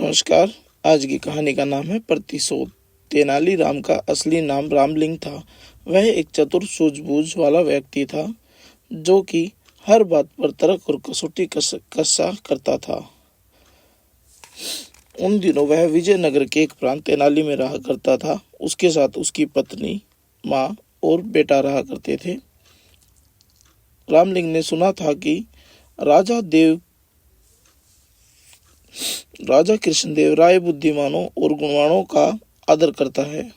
नमस्कार। आज की कहानी का नाम है प्रतिशोध। तेनालीराम का असली नाम रामलिंग था। वह एक चतुर सूझबूझ वाला व्यक्ति था जो कि हर बात पर तर्क और कसौटी कसा करता था। उन दिनों वह विजयनगर के एक प्रांत तेनाली में रहा करता था। उसके साथ उसकी पत्नी, माँ और बेटा रहा करते थे। रामलिंग ने सुना था कि राजा कृष्णदेव राय बुद्धिमानों और गुणवानों का आदर करता है।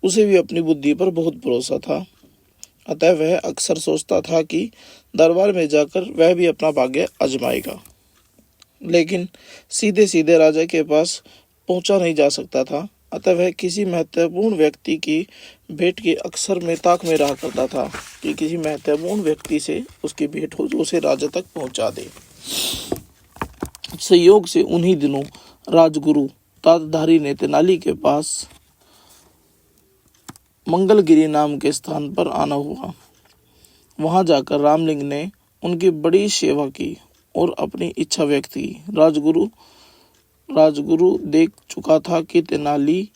उसे भी अपनी बुद्धि पर बहुत भरोसा था। अतः वह अक्सर सोचता था कि दरबार में जाकर वह भी अपना भाग्य आजमाएगा, लेकिन सीधे सीधे राजा के पास पहुंचा नहीं जा सकता था। अतः वह किसी महत्वपूर्ण व्यक्ति की भेंट की अक्सर में ताक में रहा करता था कि किसी महत्वपूर्ण व्यक्ति से उसकी भेंट हो जो उसे राजा तक पहुंचा दे। संयोग से उन्हीं दिनों राजगुरु तातधारी ने तेनाली के पास मंगलगिरी नाम के स्थान पर आना हुआ। वहां जाकर रामलिंग ने उनकी बड़ी सेवा की और अपनी इच्छा व्यक्त की। राजगुरु देख चुका था कि तेनाली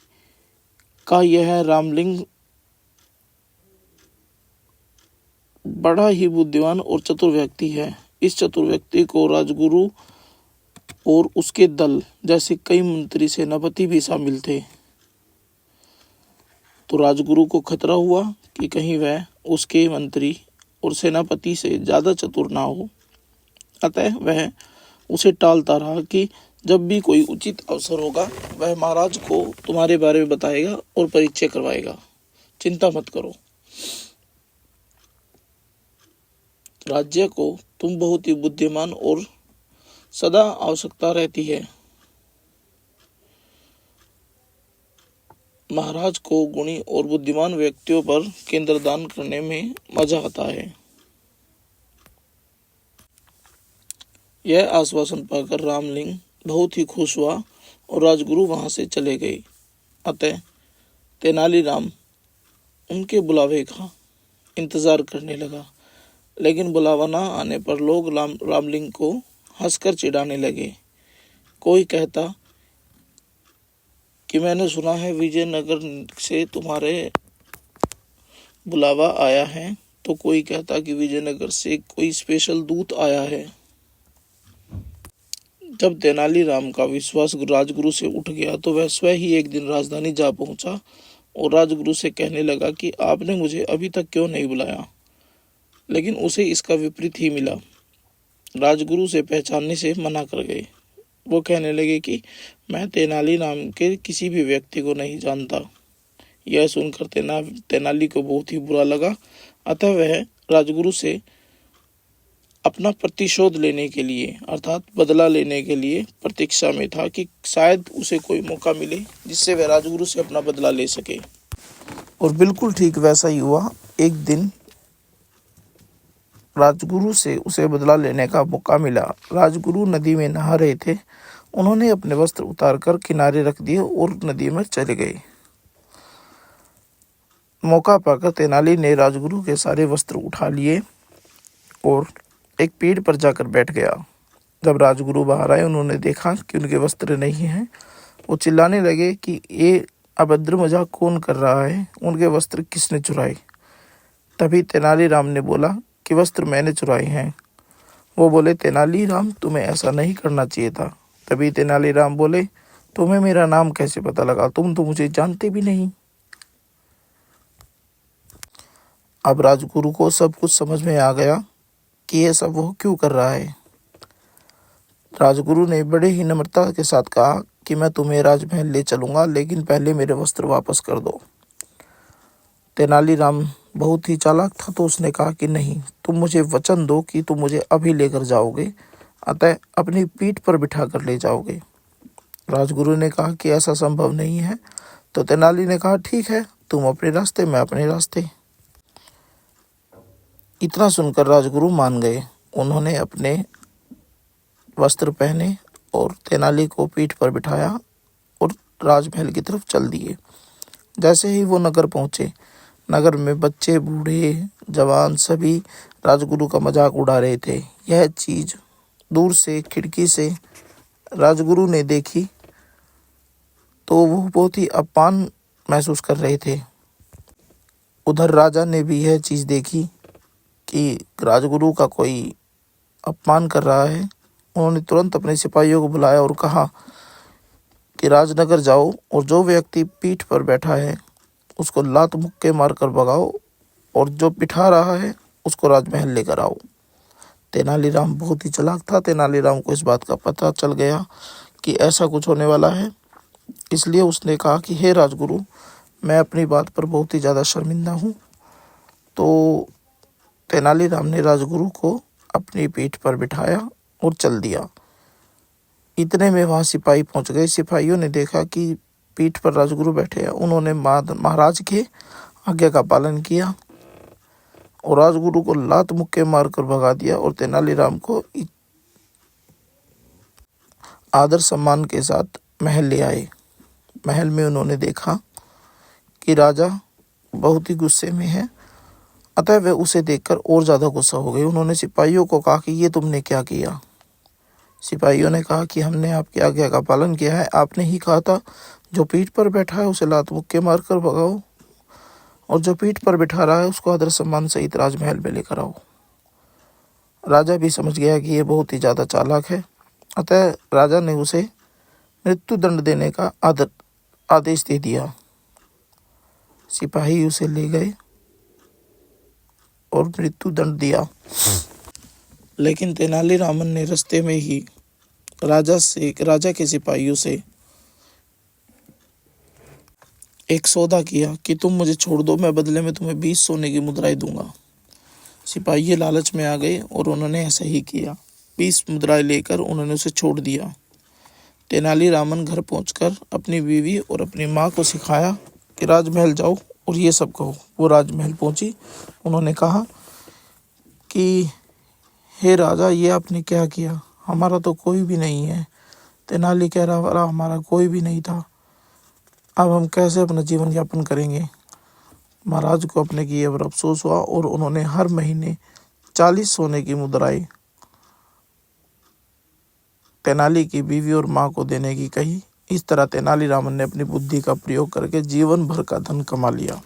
का यह रामलिंग बड़ा ही बुद्धिमान और चतुर व्यक्ति है। इस चतुर व्यक्ति को राजगुरु और उसके दल जैसे कई मंत्री सेनापति भी शामिल थे। तो राजगुरु को खतरा हुआ कि कहीं वह उसके मंत्री और सेनापति से ज्यादा चतुर ना हो। अतः वह उसे टालता रहा कि जब भी कोई उचित अवसर होगा वह महाराज को तुम्हारे बारे में बताएगा और परिचय करवाएगा, चिंता मत करो। राज्य को तुम बहुत ही बुद्धिमान और सदा आवश्यकता रहती है। महाराज को गुणी और बुद्धिमान व्यक्तियों पर केंद्र दान करने में मजा आता है। यह आश्वासन पाकर रामलिंग बहुत ही खुश हुआ और राजगुरु वहां से चले गए। अतः तेनालीराम उनके बुलावे का इंतजार करने लगा, लेकिन बुलावा न आने पर लोग रामलिंग को हंसकर चिढ़ाने लगे। कोई कहता कि मैंने सुना है विजयनगर से तुम्हारे बुलावा आया है, तो कोई कहता कि विजयनगर से कोई स्पेशल दूत आया है। जब तेनालीराम का विश्वास राजगुरु से उठ गया तो वह स्वयं ही एक दिन राजधानी जा पहुंचा और राजगुरु से कहने लगा कि आपने मुझे अभी तक क्यों नहीं बुलाया। लेकिन उसे इसका विपरीत ही मिला। राजगुरु से पहचानने से मना कर गए। वो कहने लगे कि मैं तेनाली नाम के किसी भी व्यक्ति को नहीं जानता। यह सुनकर तेनाली को बहुत ही बुरा लगा। अतः वह राजगुरु से अपना प्रतिशोध लेने के लिए अर्थात बदला लेने के लिए प्रतीक्षा में था कि शायद उसे कोई मौका मिले जिससे वह राजगुरु से अपना बदला ले सके। और बिल्कुल ठीक वैसा ही हुआ। एक दिन राजगुरु से उसे बदला लेने का मौका मिला। राजगुरु नदी में नहा रहे थे। उन्होंने अपने वस्त्र उतारकर किनारे रख दिए और नदी में चले गए। मौका पाकर तेनाली ने राजगुरु के सारे वस्त्र उठा लिए और एक पेड़ पर जाकर बैठ गया। जब राजगुरु बाहर आए, उन्होंने देखा कि उनके वस्त्र नहीं हैं। वो चिल्लाने लगे कि ये अभद्र मजाक कौन कर रहा है, उनके वस्त्र किसने चुराए। तभी तेनालीराम ने बोला कि वस्त्र मैंने चुराए हैं। वो बोले, तेनालीराम तुम्हें ऐसा नहीं करना चाहिए था। तभी तेनालीराम बोले, तुम्हें मेरा नाम कैसे पता लगा, तुम तो मुझे जानते भी नहीं। अब राजगुरु को सब कुछ समझ में आ गया कि यह सब वो क्यों कर रहा है। राजगुरु ने बड़े ही नम्रता के साथ कहा कि मैं तुम्हें राजमहल ले चलूंगा, लेकिन पहले मेरे वस्त्र वापस कर दो। तेनालीराम बहुत ही चालाक था, तो उसने कहा कि नहीं, तुम मुझे वचन दो कि तुम मुझे अभी लेकर जाओगे, अतः अपनी पीठ पर बिठा कर ले जाओगे। राजगुरु ने कहा कि ऐसा संभव नहीं है। तो तेनाली ने कहा, ठीक है, तुम अपने रास्ते, मैं अपने रास्ते। इतना सुनकर राजगुरु मान गए। उन्होंने अपने वस्त्र पहने और तेनाली को पीठ पर बिठाया और राजमहल की तरफ चल दिए। जैसे ही वो नगर पहुंचे, नगर में बच्चे, बूढ़े, जवान सभी राजगुरु का मजाक उड़ा रहे थे। यह चीज दूर से खिड़की से राजगुरु ने देखी तो वो बहुत ही अपमान महसूस कर रहे थे। उधर राजा ने भी यह चीज़ देखी कि राजगुरु का कोई अपमान कर रहा है। उन्होंने तुरंत अपने सिपाहियों को बुलाया और कहा कि राजनगर जाओ और जो व्यक्ति पीठ पर बैठा है उसको लात मुक्के मारकर भगाओ और जो बिठा रहा है उसको राजमहल लेकर आओ। तेनालीराम बहुत ही चालाक था। तेनालीराम को इस बात का पता चल गया कि ऐसा कुछ होने वाला है, इसलिए उसने कहा कि हे राजगुरु, मैं अपनी बात पर बहुत ही ज़्यादा शर्मिंदा हूँ। तो तेनालीराम ने राजगुरु को अपनी पीठ पर बिठाया और चल दिया। इतने में वहाँ सिपाही पहुँच गए। सिपाहियों ने देखा कि पीठ पर राजगुरु बैठे हैं। उन्होंने महाराज के आज्ञा का पालन किया और राजगुरु को लात मुक्के मारकर भगा दिया और तेनालीराम को आदर सम्मान के साथ महल ले आए। महल में उन्होंने देखा कि राजा बहुत ही गुस्से में है, अतः वे उसे देखकर और ज़्यादा गुस्सा हो गए। उन्होंने सिपाहियों को कहा कि ये तुमने क्या किया। सिपाहियों ने कहा कि हमने आपकी आज्ञा का पालन किया है। आपने ही कहा था जो पीठ पर बैठा है उसे लात मुक्के मारकर भगाओ और जो पीठ पर बिठा रहा है उसको आदर सम्मान सहित राजमहल में लेकर आओ। राजा भी समझ गया कि ये बहुत ही ज़्यादा चालाक है, अतः राजा ने उसे मृत्यु दंड देने का आदेश दे दिया। सिपाही उसे ले गए और मृत्यु दंड दिया। लेकिन तेनालीरामन ने रास्ते में ही राजा के सिपाहियों से एक सौदा किया कि तुम मुझे छोड़ दो, मैं बदले में तुम्हें 20 सोने की मुद्राएं दूंगा। सिपाही लालच में आ गए और उन्होंने ऐसा ही किया। 20 मुद्राएं लेकर उन्होंने उसे छोड़ दिया। तेनालीरामन घर पहुंचकर अपनी बीवी और अपनी माँ को सिखाया कि राजमहल जाओ और ये सब कहो। वो राजमहल पहुंची। उन्होंने कहा कि हे राजा, ये आपने क्या किया? हमारा तो कोई भी नहीं है। तेनाली कह रहा वाला हमारा कोई भी नहीं था, अब हम कैसे अपना जीवन यापन करेंगे? महाराज को अपने किए पर अफसोस हुआ और उन्होंने हर महीने 40 सोने की मुद्राएं तेनाली की बीवी और माँ को देने की कही। इस तरह तेनालीरामन ने अपनी बुद्धि का प्रयोग करके जीवन भर का धन कमा लिया।